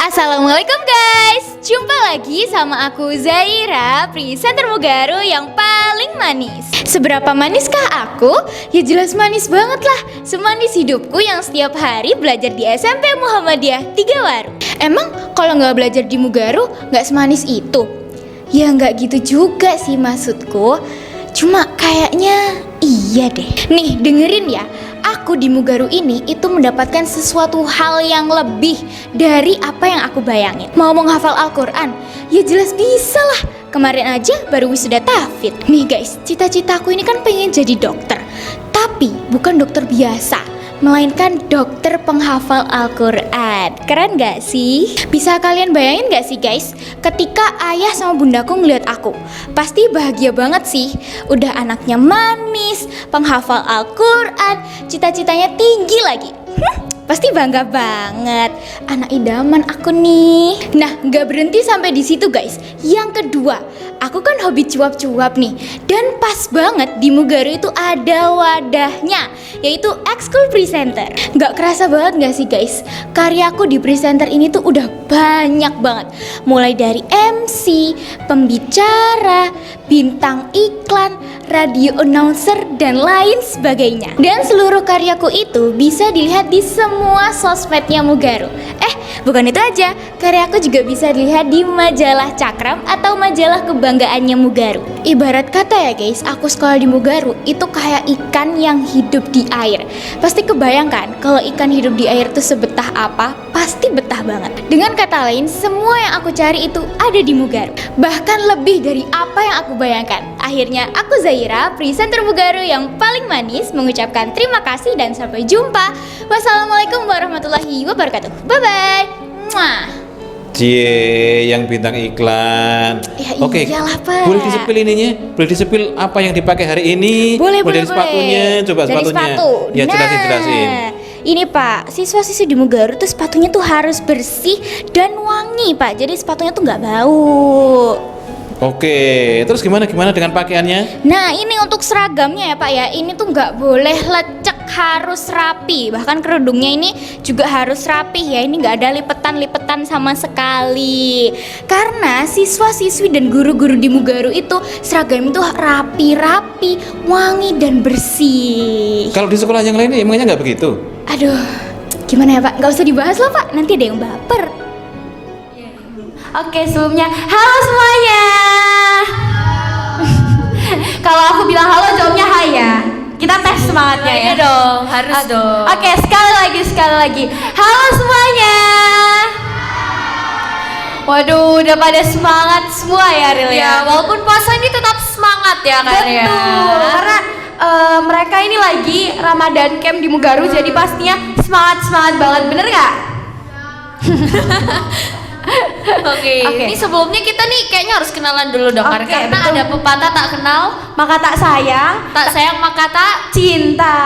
Assalamualaikum guys, jumpa lagi sama aku Zaira, presenter Mugaru yang paling manis. Seberapa maniskah aku? Ya jelas manis banget lah. Semanis hidupku yang setiap hari belajar di SMP Muhammadiyah 3 Waru. Emang kalau nggak belajar di Mugaru nggak semanis itu? Ya nggak gitu juga sih maksudku. Cuma kayaknya iya deh. Nih dengerin ya, aku di Mugaru ini itu mendapatkan sesuatu hal yang lebih dari apa yang aku bayangin. Mau menghafal Al-Quran? Ya jelas bisa lah. Kemarin aja baru wisuda tahfidz. Nih guys, cita-citaku ini kan pengen jadi dokter. Tapi bukan dokter biasa, melainkan dokter penghafal Al-Quran. Keren gak sih? Bisa kalian bayangin gak sih guys, ketika ayah sama bundaku ngeliat aku, pasti bahagia banget sih. Udah anaknya manis, penghafal Al-Quran, cita-citanya tinggi lagi. Pasti bangga banget. Anak idaman aku nih. Nah, gak berhenti sampai di situ guys. Yang kedua, aku kan hobi cuap-cuap nih. Dan pas banget di Mugaru itu ada wadahnya, yaitu ekskul presenter. Gak kerasa banget gak sih guys, karyaku di presenter ini tuh udah banyak banget. Mulai dari MC, pembicara, bintang iklan, radio announcer, dan lain sebagainya. Dan seluruh karyaku itu bisa dilihat di semua sosmednya Mugaru. Bukan itu aja, karyaku juga bisa dilihat di majalah Cakram atau majalah kebanggaannya Mugaru. Ibarat kata ya guys, aku sekolah di Mugaru itu kayak ikan yang hidup di air. Pasti kebayangkan kalau ikan hidup di air itu sebetah apa? Pasti betah banget. Dengan kata lain, semua yang aku cari itu ada di Mugaru. Bahkan lebih dari apa yang aku bayangkan. Akhirnya aku Zaira, presenter Mugaru yang paling manis, mengucapkan terima kasih dan sampai jumpa. Wassalamualaikum warahmatullahi wabarakatuh. Bye-bye. Mwah. Cie, yang bintang iklan. Ya Oke, iyalah, Pak. boleh disepil ininya? Boleh disepil apa yang dipakai hari ini? Boleh. Dari sepatunya, coba dari sepatunya. Sepatu. Ya, jelasin. Ini Pak, siswa-siswi di Mugaru tuh sepatunya tuh harus bersih dan wangi Pak. Jadi sepatunya tuh nggak bau. Oke, terus gimana dengan pakaiannya? Nah ini untuk seragamnya ya Pak ya. Ini tuh nggak boleh lecek, harus rapi. Bahkan kerudungnya ini juga harus rapi ya. Ini nggak ada lipetan-lipetan sama sekali. Karena siswa-siswi dan guru-guru di Mugaru itu seragam itu rapi-rapi, wangi dan bersih. Kalau di sekolah yang lain emangnya nggak begitu? Aduh, gimana ya Pak? Nggak usah dibahas lah Pak, nanti ada yang baper. Oke, sebelumnya halo semuanya. Kalau aku bilang halo, jawabnya hai ya. Kita tes semangatnya ya. Iya dong, harus dong. Oke, sekali lagi. Halo semuanya. Waduh, udah pada semangat semua ya Ril ya. Ya, walaupun puasa ini tetap semangat ya kan ya. Betul, karena mereka ini lagi Ramadan Camp di Mugaru, jadi pastinya semangat banget, bener gak? Oke, ini sebelumnya kita nih kayaknya harus kenalan dulu dong, Oke, karena betul. ada pepatah tak kenal Maka tak sayang, tak sayang, maka tak cinta.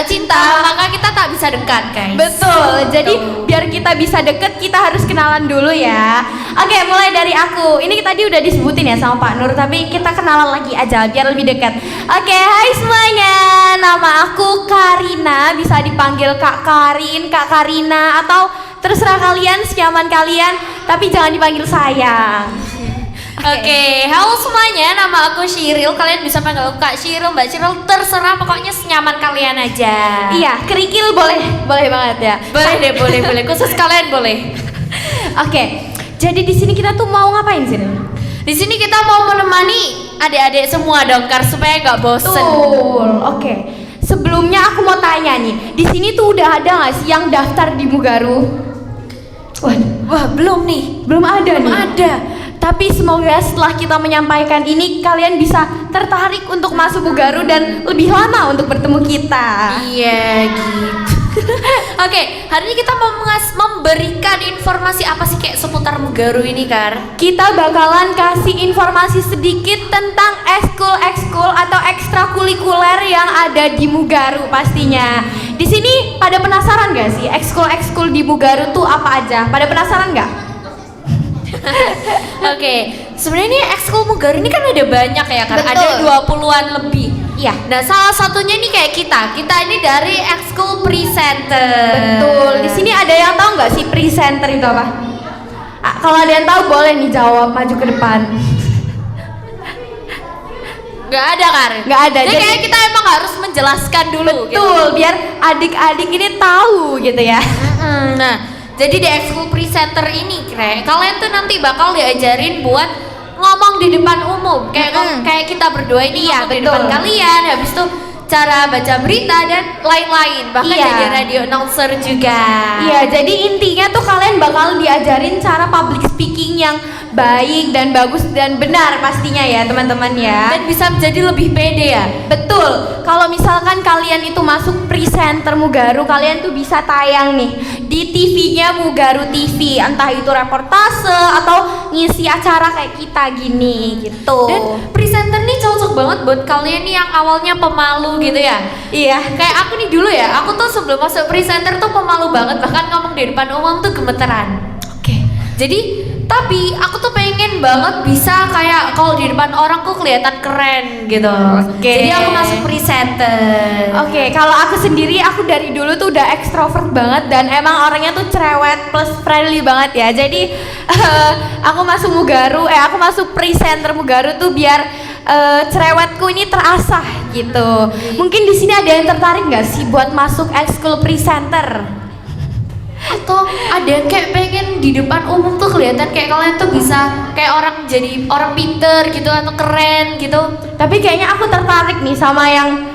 cinta, maka kita tak bisa dekat guys. Betul, jadi biar kita bisa deket, kita harus kenalan dulu ya. Oke, mulai dari aku. Ini tadi udah disebutin ya sama Pak Nur, tapi kita kenalan lagi aja biar lebih dekat. Oke, hai semuanya. Nama aku Karina, bisa dipanggil Kak Karin, Kak Karina, atau terserah kalian, senyaman kalian, tapi jangan dipanggil sayang. Oke, halo semuanya, nama aku Shiril. Kalian bisa panggil aku Kak Shiril, Mbak Shiril, terserah, pokoknya senyaman kalian aja. Iya, kerikil boleh banget ya. Boleh, khusus kalian boleh. Oke, jadi di sini kita tuh mau ngapain sih? Di sini kita mau menemani adik-adik semua dongkar supaya nggak bosen. Betul. Oke. Sebelumnya aku mau tanya nih, di sini tuh udah ada nggak sih yang daftar di Mugaru? Wah, belum nih. Belum ada Belum nih. ada. Tapi semoga setelah kita menyampaikan ini, kalian bisa tertarik untuk masuk Mugaru dan lebih lama untuk bertemu kita. Iya gitu. Oke, hari ini kita mau memberikan informasi apa sih kayak seputar Mugaru ini, Kar? Kita bakalan kasih informasi sedikit tentang ekskul atau ekstrakurikuler yang ada di Mugaru pastinya. Di sini pada penasaran gak sih ekskul di Mugaru tuh apa aja? Pada penasaran gak? Oke, sebenarnya ini ekskul Mugaru ini kan ada banyak ya, Kar? Betul. Ada 20-an lebih. Iya. Nah, salah satunya nih kayak kita ini dari ekskul presenter. Betul. Di sini ada yang tahu nggak sih presenter itu apa? Kalau ada yang tahu boleh nih jawab, maju ke depan. Nggak ada kan? Nggak ada. Jadi kayak kita emang harus menjelaskan dulu. Betul, biar adik-adik ini tahu gitu ya. Nah, jadi di ekskul presenter ini kalian tuh nanti bakal diajarin buat ngomong di depan umum kayak kita berdua ini Iya, ngomong di betul. depan kalian, habis itu cara baca berita dan lain-lain, bahkan Iya. jadi radio announcer juga. Iya, jadi intinya tuh kalian bakal diajarin cara public speaking yang baik dan bagus dan benar pastinya ya teman-teman ya. Dan bisa menjadi lebih pede ya. Betul, kalau misalkan kalian itu masuk presenter Mugaru, kalian tuh bisa tayang nih di TV-nya Mugaru TV, entah itu reportase atau ngisi acara kayak kita gini gitu. Dan presenter nih cocok banget buat kalian nih yang awalnya pemalu gitu ya. Iya. Kayak aku nih dulu ya, aku tuh sebelum masuk presenter tuh pemalu banget, bahkan ngomong di depan umum tuh gemeteran. Oke. Jadi tapi aku tuh pengen banget bisa kayak kalau di depan orang tuh kelihatan keren gitu. Oke. Jadi aku masuk presenter. Oke, kalau aku sendiri aku dari dulu tuh udah ekstrovert banget dan emang orangnya tuh cerewet plus friendly banget ya. Jadi aku masuk Mugaru, aku masuk presenter Mugaru tuh biar cerewetku ini terasah gitu. Mungkin di sini ada yang tertarik nggak sih buat masuk ekskul presenter? Atau ada yang kayak pengen di depan umum tuh kelihatan kayak kalian tuh bisa kayak orang jadi orang pinter gitu atau keren gitu. Tapi kayaknya aku tertarik nih sama yang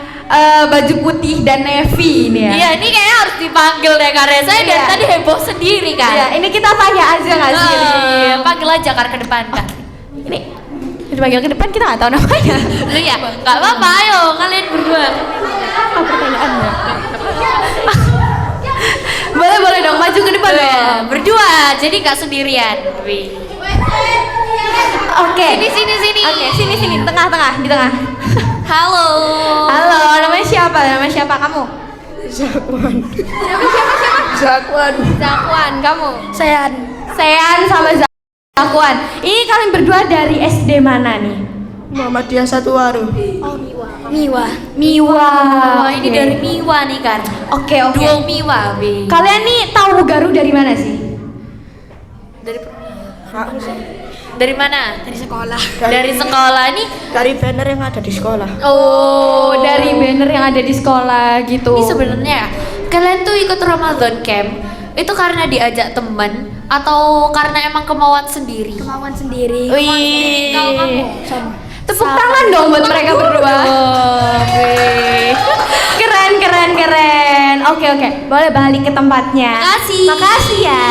baju putih dan navy ini ya. Iya, ini kayaknya harus dipanggil deh karena saya dari Iya. tadi heboh sendiri kan. Iya, ini kita tanya aja nggak sih? Panggil aja Kar ke depan Kak. Ini dipanggil ke depan kita nggak tahu namanya. Lu ya, nggak apa-apa, ayo kalian berdua. Apa pertanyaannya? Boleh dong, maju ke depan Iya, dong. berdua, jadi nggak sendirian. Wih. Oke. Sini. Oke, sini, tengah, di tengah. Halo. Halo, namanya siapa? Nama siapa kamu? Zakwan, kamu? Sean sama Zakwan. Ini kalian berdua dari SD mana nih? Muhammadiyah Satuwaru. Miwa. Wah, ini dari Miwa nih kan. Oke. Duo Miwa, Wih. Kalian nih tahu Mugaru dari mana sih? Dari mana? Dari sekolah. Dari sekolah nih. Dari banner yang ada di sekolah. Oh, dari banner yang ada di sekolah gitu. Ini sebenarnya kalian tuh ikut Ramadan Camp itu karena diajak teman atau karena emang kemauan sendiri? Kemauan sendiri. Wih. Kalau kamu? Tepuk tangan dong buat mereka berdua. Keren. Oke. Boleh balik ke tempatnya. Makasih ya.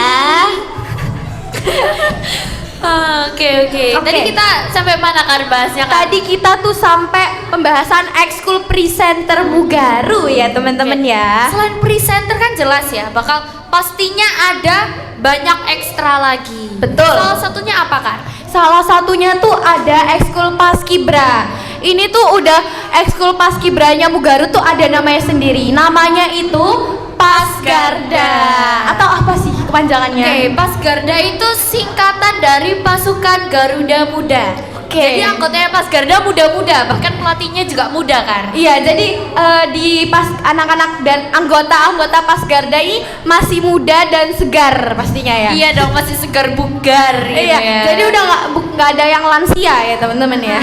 Oke. Tadi kita sampai mana kan bahasnya kan? Tadi kita tuh sampai pembahasan ekskul presenter Mugaru ya teman-teman ya. Selain presenter kan jelas ya, bakal pastinya ada banyak ekstra lagi. Betul. Salah satunya apa kan? Salah satunya tuh ada ekskul paskibra. Ini tuh udah ekskul paskibranya Mugaru tuh ada namanya sendiri. Namanya itu Pasgarda. Atau apa sih kepanjangannya? Oke, Pasgarda itu singkatan dari Pasukan Garuda Muda. Oke. Jadi anggotanya Pasgarda muda-muda, bahkan pelatihnya juga muda kan? Iya, jadi di pas anak-anak dan anggota-anggota Pasgarda ini masih muda dan segar pastinya ya. Iya dong, masih segar bugar gitu Iya, ya. jadi udah nggak ada yang lansia ya teman-teman ya.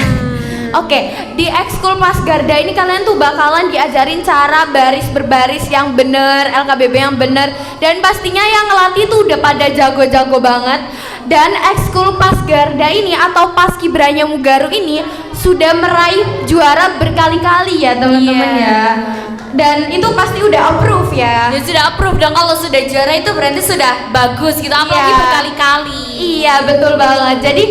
Oke, di ekskul Pasgarda ini kalian tuh bakalan diajarin cara baris berbaris yang bener, LKBB yang bener, dan pastinya yang ngelatih tuh udah pada jago-jago banget. Dan ekskul Pasgarda ini atau paskibranya Mugaru ini sudah meraih juara berkali-kali ya teman-teman Iya. ya. Dan itu pasti udah approve ya. Ya sudah approve dong, kalau sudah juara itu berarti sudah bagus gitu, apalagi Iya. berkali-kali. Iya betul banget. Jadi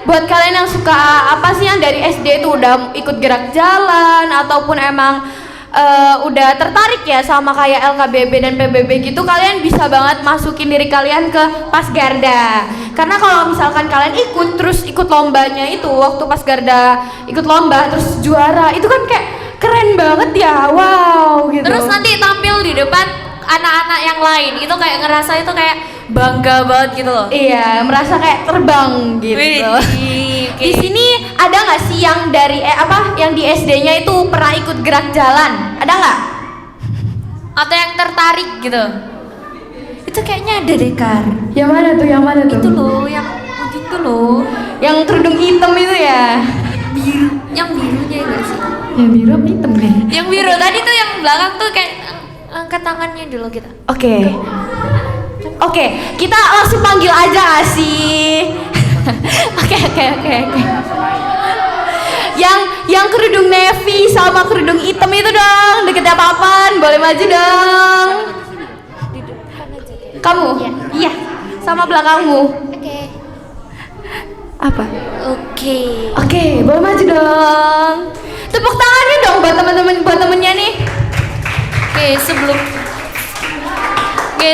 buat kalian yang suka apa sih yang dari SD itu udah ikut gerak jalan ataupun emang udah tertarik ya sama kayak LKBB dan PBB gitu, kalian bisa banget masukin diri kalian ke Pasgarda. Karena kalau misalkan kalian ikut lombanya itu, waktu Pasgarda ikut lomba terus juara, itu kan kayak keren banget ya, wow gitu. Terus nanti tampil di depan anak-anak yang lain, itu kayak ngerasa itu kayak bangga banget gitu loh. Iya, merasa kayak terbang gitu. Wih, Oke. Di sini ada nggak sih yang dari yang di SD-nya itu pernah ikut gerak jalan? Ada nggak? Atau yang tertarik gitu? Itu kayaknya ada deh, Kar. Yang mana tuh? Yang mana tuh? Itu loh, yang mungkin tuh loh. Yang kerudung hitam itu ya? Biru, yang birunya enggak sih? Yang biru apa hitam deh? Yang biru tadi tuh yang belakang tuh kayak angkat tangannya dulu kita. Oke, kita langsung panggil aja nggak sih? Oke. Yang kerudung navy sama kerudung hitam itu dong, deketnya papan, boleh maju dong. Kamu? Iya. Sama belakangmu. Oke. Apa? Oke. Boleh maju dong. Tepuk tangannya dong buat temen-temennya nih.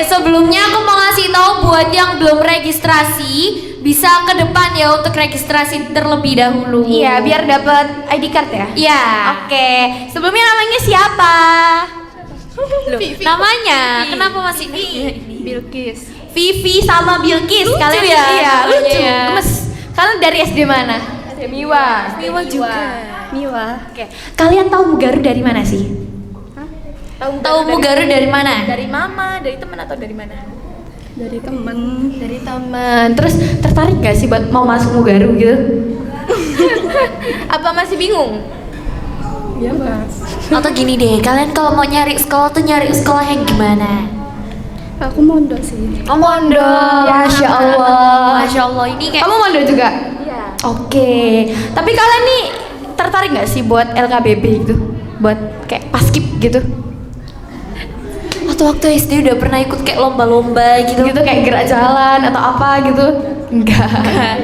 Sebelumnya aku mau ngasih tahu buat yang belum registrasi bisa ke depan ya untuk registrasi terlebih dahulu. Iya, biar dapat ID card ya. Iya. Oke. Sebelumnya namanya siapa? Namanya kenapa masih Bilkis. Vivi sama Bilkis. Lucu Kalian ya iya, namanya lucu. ya. Gemes. Kalian dari SD mana? Miwa. Miwa juga. Miwa. Oke. Kalian tahu Mugaru dari mana sih? Tahu Mugaru dari mana? Dari mama, dari teman atau dari mana? Dari teman. Dari teman. Terus tertarik gak sih buat mau masuk Mugaru gitu? Apa masih bingung? Iya, Mas. Atau gini deh, kalian kalau mau nyari sekolah tuh nyari sekolah yang gimana? Aku mondok sih. Oh, mondok. Masya Allah. Masya Allah, ini kayak Kamu mondok juga? Iya. Oke. Tapi kalian nih tertarik nggak sih buat LKBB gitu? Buat kayak paskib gitu? waktu SD udah pernah ikut kayak lomba-lomba gitu? Gitu kayak gerak jalan atau apa gitu? Enggak.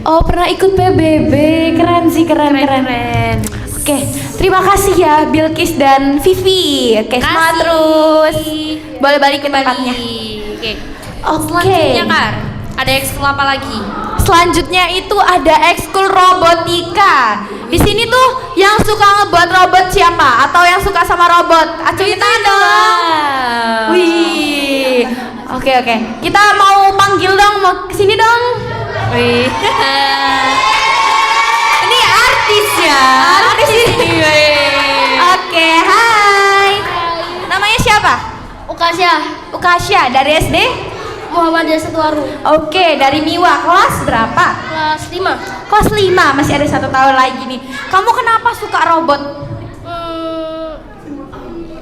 Oh, pernah ikut PBB. Keren sih, keren. Oke, terima kasih ya Bilkis dan Vivi. Oke, semangat terus. Boleh balik ke tempatnya. Oke. Oke. Selanjutnya Kar, ada ekskul apa lagi? Selanjutnya itu ada ekskul robotika. Di sini tuh yang suka ngebuat robot siapa? Atau yang suka sama robot? Acungin tangan dong. Wih. Oke. Kita mau panggil dong, mau kesini dong. Wih. Ini artis ya. Artis ini. Oke, hai. Namanya siapa? Ukasya dari SD? Muhammadiyah Satuaru. Oke, dari Miwa. Kelas berapa? Kelas 5. Kelas 5, masih ada 1 tahun lagi nih. Kamu kenapa suka robot?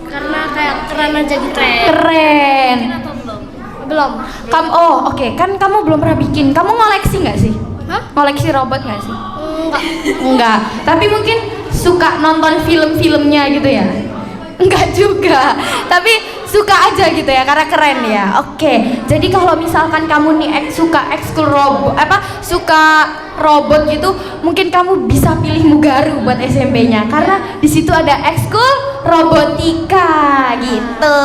Karena kayak keren aja gitu. Keren. Belum. Oke. Kan kamu belum pernah bikin. Kamu ngoleksi nggak sih? Hah? Ngoleksi robot nggak sih? Enggak. Enggak. Tapi mungkin suka nonton film-filmnya gitu ya? Enggak juga. Tapi suka aja gitu ya, karena keren ya. Oke. Jadi kalau misalkan kamu nih suka ekskul robot, suka robot gitu, mungkin kamu bisa pilih Mugaru buat SMP-nya karena di situ ada ekskul robotika gitu.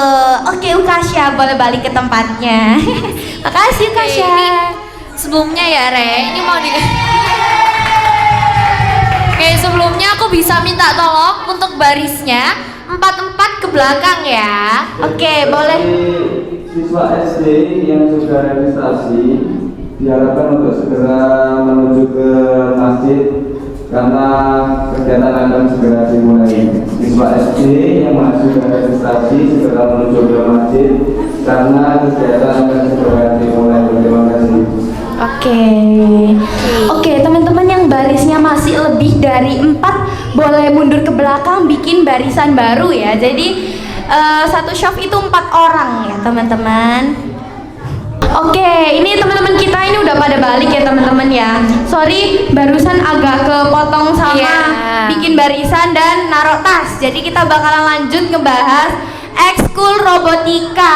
Oke, Ukasya boleh balik ke tempatnya. Makasih Ukasya. Ini sebelumnya ya Re, ini mau di Oke, sebelumnya aku bisa minta tolong untuk barisnya 4-4 ke belakang ya. Oke, boleh. Siswa SD yang sudah registrasi diharapkan untuk segera menuju ke masjid karena kegiatan akan segera dimulai. Siswa SD yang masih sudah registrasi segera menuju ke masjid karena kegiatan akan segera dimulai. Terima kasih. Oke, teman-teman yang barisnya masih lebih dari 4 boleh mundur ke belakang bikin barisan baru ya. Jadi satu shop itu 4 orang ya teman-teman. Oke, ini teman-teman kita ini udah pada balik ya teman-teman ya. Sorry, barusan agak kepotong sama bikin barisan dan naruh tas. Jadi kita bakalan lanjut ngebahas ekskul robotika.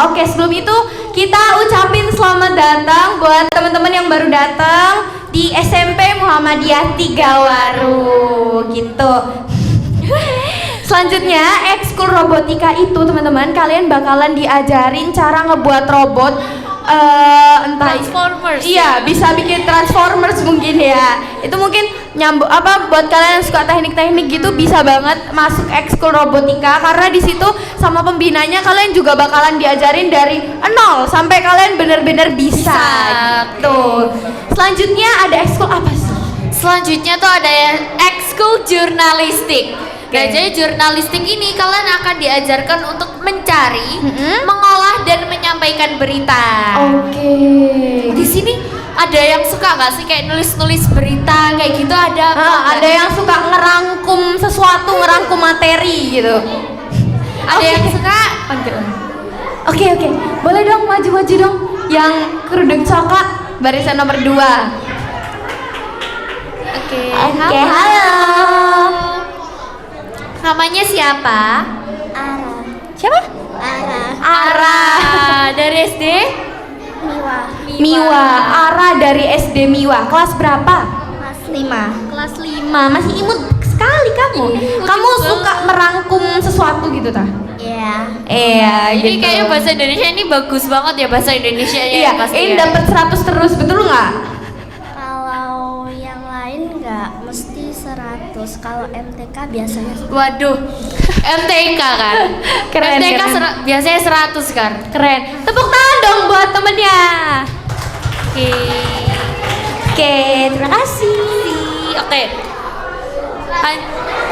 Oke, sebelum itu kita ucapin selamat datang buat teman-teman yang baru datang di SMP Muhammadiyah Tigawaru gitu. Selanjutnya ekskul robotika itu teman-teman, kalian bakalan diajarin cara ngebuat robot entah Transformers. iya bisa bikin Transformers mungkin ya. Itu mungkin nyambung apa buat kalian yang suka teknik-teknik gitu bisa banget masuk ekskul robotika karena di situ sama pembinanya kalian juga bakalan diajarin dari nol sampai kalian bener-bener bisa. Tuh. Selanjutnya ada ekskul apa sih? Selanjutnya tuh ada ekskul jurnalistik. Nah, jadi jurnalistik ini kalian akan diajarkan untuk mencari, mengolah dan menyampaikan berita. Oke. Di sini ada yang suka nggak sih kayak nulis-nulis berita kayak gitu ada? Ada yang suka ngerangkum sesuatu, ngerangkum materi gitu. Ada yang suka? Oke. Boleh dong maju-maju dong. Yang kerudung coklat barisan nomor 2. Oke, halo. Namanya siapa? Siapa? Ara. Dari SD? Miwa. Ara dari SD Miwa. Kelas berapa? Kelas 5. Kelas 5. Masih imut sekali kamu. Kamu suka merangkum sesuatu gitu tah? Iya. Iya, Ini gitu. kayaknya bahasa Indonesia ini bagus banget ya bahasa Indonesia Iya, ini dapat 100 terus, betul nggak? Kalau yang lain nggak mesti 100. Kalau MTK biasanya Waduh, MTK kan? Keren, MTK keren. biasanya 100 kan? Keren. Tepuk tangan dong buat temennya. Oke, terima kasih. Oke.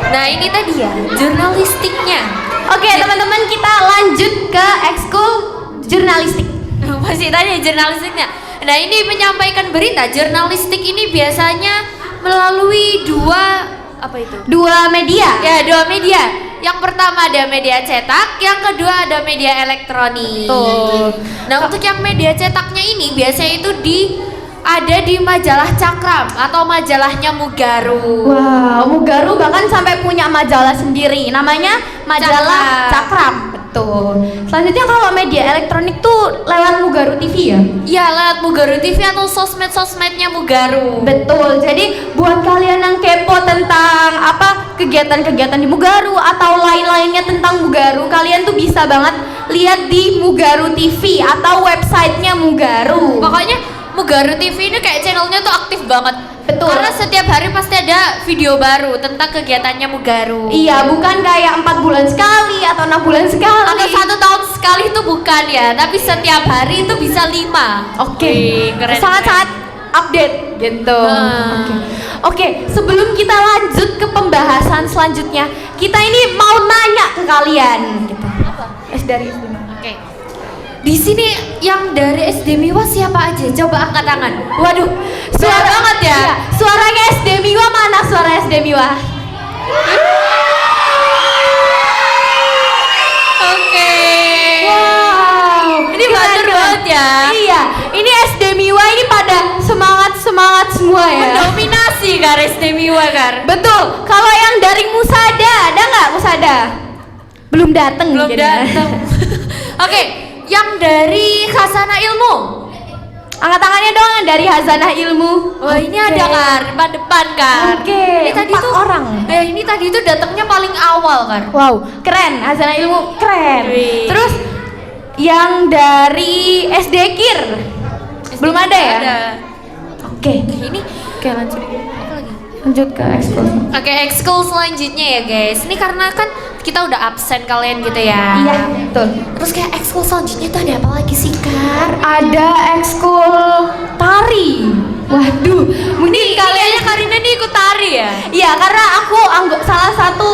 Nah ini tadi ya jurnalistiknya. Oke, teman-teman kita lanjut ke ekskul jurnalistik. Masih tadi jurnalistiknya. Nah ini menyampaikan berita jurnalistik ini biasanya melalui dua apa itu? Dua media. Ya dua media. Yang pertama ada media cetak, yang kedua ada media elektronik. Tuh. Nah untuk yang media cetaknya ini biasanya itu ada di majalah Cakram atau majalahnya Mugaru. Wow, Mugaru bahkan sampai punya majalah sendiri, namanya majalah Cakram. Betul. Selanjutnya kalau media elektronik tuh lewat Mugaru TV ya? Iya lewat Mugaru TV atau sosmed-sosmednya Mugaru. Betul. Jadi buat kalian yang kepo tentang apa kegiatan-kegiatan di Mugaru atau lain-lainnya tentang Mugaru, kalian tuh bisa banget lihat di Mugaru TV atau websitenya Mugaru. Pokoknya Mugaru TV ini kayak channelnya tuh aktif banget. Betul. Karena setiap hari pasti ada video baru tentang kegiatannya Mugaru. Iya, bukan kayak 4 bulan sekali atau 6 bulan sekali. Atau 1 tahun sekali itu bukan ya, tapi setiap hari itu bisa 5. Oke, keren. sangat-sangat update gitu. Oke, sebelum kita lanjut ke pembahasan selanjutnya, kita ini mau nanya ke kalian gitu. Dari Oke. Di sini yang dari SD Miwa siapa aja? Coba angkat tangan. Waduh, suara banget ya. Iya, suaranya SD Miwa mana suara SD Miwa? Oke. Wow, Ini batur banget ya. Iya, ini SD Miwa ini pada semangat semua ya. Mendominasi Kar SD Miwa Kar. Betul. Kalau yang dari Musada ada nggak Musada? Belum dateng. Belum mungkin ya. datang. Oke, yang dari Khazanah Ilmu. Angkat tangannya dong yang dari Hazanah Ilmu. Wah ini ada Kar, depan Kar. Oke, Ini tadi 4 tuh orang. ini tadi tuh datangnya paling awal Kar. Wow, keren. Hazanah Ilmu keren. Wih. Terus yang dari SD Kir belum ada ya? Ada. Oke, Ini oke lanjut. apa lagi? Lanjut ke ekskul. Oke, ekskul selanjutnya ya guys. Ini karena kan kita udah absen kalian gitu ya. Iya, betul. Terus kayak ekskul selanjutnya tuh ada apa lagi sih Kar? Ada ekskul tari. Waduh, mungkin Kayaknya Karina nih ikut tari ya? Iya, karena aku salah satu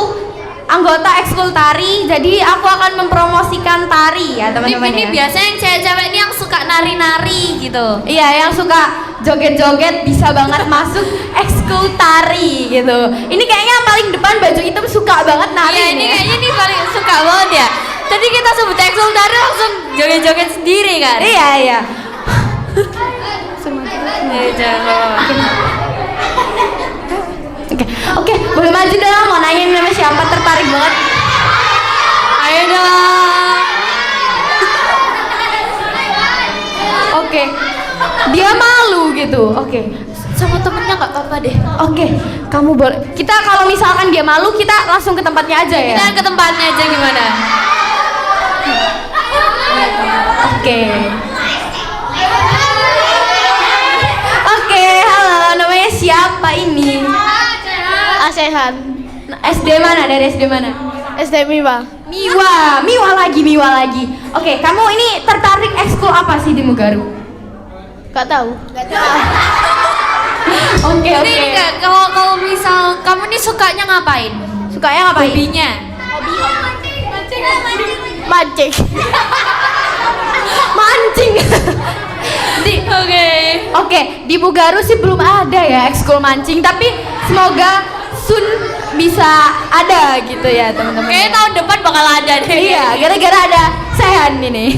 anggota ekskul tari, jadi aku akan mempromosikan tari ya teman-teman Ini ya. biasanya yang cewek-cewek ini yang suka nari-nari gitu. Iya, yang suka joget-joget bisa banget masuk ekskul tari gitu. Ini kayaknya yang paling depan baju hitam suka banget nari. Iya ini ya. kayaknya nih paling suka banget ya. Tadi kita sebut ekskul tari langsung joget-joget sendiri kan? Iya, iya. Oke, boleh maju dong, mau nanya nama siapa, tertarik banget. Ayo dong. Oke, dia malu gitu. Oke, Sama temennya nggak apa-apa deh. oke, kamu boleh. Kita kalau misalkan dia malu, kita langsung ke tempatnya aja ya. Kita ke tempatnya aja gimana? Oke. Sehat. SD mana? Dari SD mana? SD Miwa. Miwa lagi. Oke, kamu ini tertarik ekskul apa sih di Mugaru? Gak tahu. Oke. Ini enggak, kalau misal kamu nih sukanya ngapain? Sukanya ngapain? Hobinya? Mancing. Mancing. Oke, di Mugaru sih belum ada ya ekskul mancing, tapi semoga soon bisa ada gitu ya teman-teman. Kayaknya tahun depan bakal ada deh. Iya, gara-gara ada Sehan ini.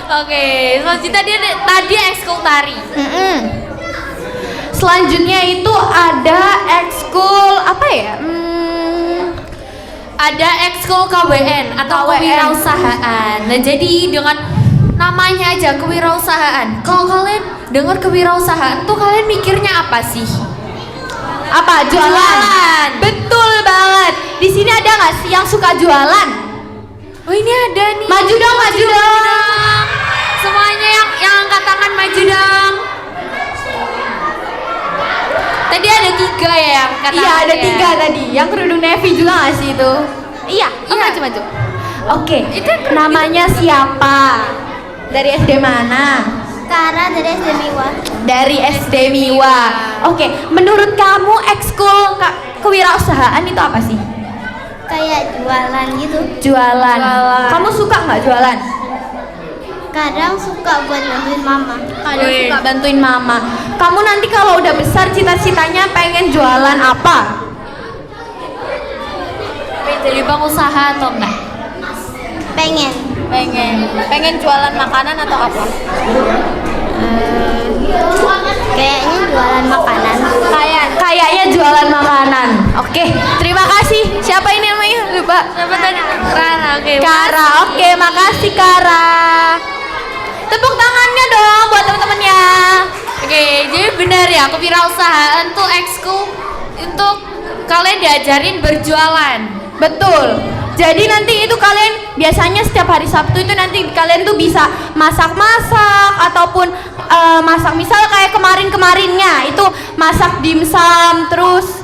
Oke, selanjutnya tadi ekskul tari. Selanjutnya itu ada ekskul apa ya? Ada ekskul KWN atau KWN. kewirausahaan. Nah, jadi dengan namanya aja kewirausahaan. Kalau kalian dengar kewirausahaan tuh kalian mikirnya apa sih? Apa? Jualan. Betul banget. Di sini ada nggak sih yang suka jualan? Oh, ini ada nih. Maju dong. Semuanya yang angkat tangan maju dong. Tadi ada 3 ya yang angkat Iya, tangan ada ya? 3 tadi. Yang kerudung navy juga nggak sih itu? Iya. Maju. Oke. Namanya siapa? Dari SD mana? Kara dari SD Miwa. Dari SD Miwa. Oke, menurut kamu ekskul kewirausahaan itu apa sih? Kayak jualan gitu. Jualan. Kamu suka nggak jualan? Kadang suka buat bantuin mama. Kadang suka bantuin mama. Kamu nanti kalau udah besar cita-citanya pengen jualan apa? Jadi pengusaha atau enggak? Pengen jualan makanan atau apa? Kayaknya jualan makanan. Kayaknya jualan makanan. Oke, terima kasih. Siapa ini namanya? Lupa. Siapa tadi? Rara, oke. Kara. Oke, makasih Kara. Tepuk tangannya dong buat teman-temannya. Oke, jadi benar ya, kewirausahaan tuh ekskul untuk kalian diajarin berjualan. Betul. Jadi nanti itu kalian biasanya setiap hari Sabtu itu nanti kalian tuh bisa masak-masak ataupun masak misal kayak kemarinnya itu masak dimsum terus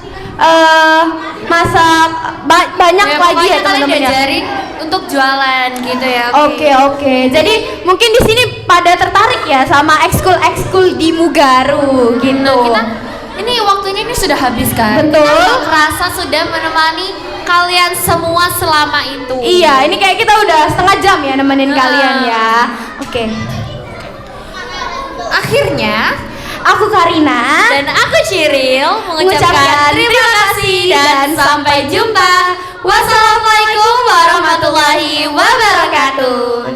masak banyak Ya, lagi pokoknya ya kalian teman-teman ya. diajarin untuk jualan gitu ya. Oke. Jadi mungkin di sini pada tertarik ya sama ekskul di Mugaru gitu. Nah, ini waktunya ini sudah habis kan? Betul. Kita kerasa sudah menemani kalian semua selama itu. Iya, ini kayak kita udah setengah jam ya nemenin kalian ya. Oke. Akhirnya Aku Karina dan aku Cyril mengucapkan terima kasih dan sampai jumpa. Wassalamualaikum warahmatullahi wabarakatuh.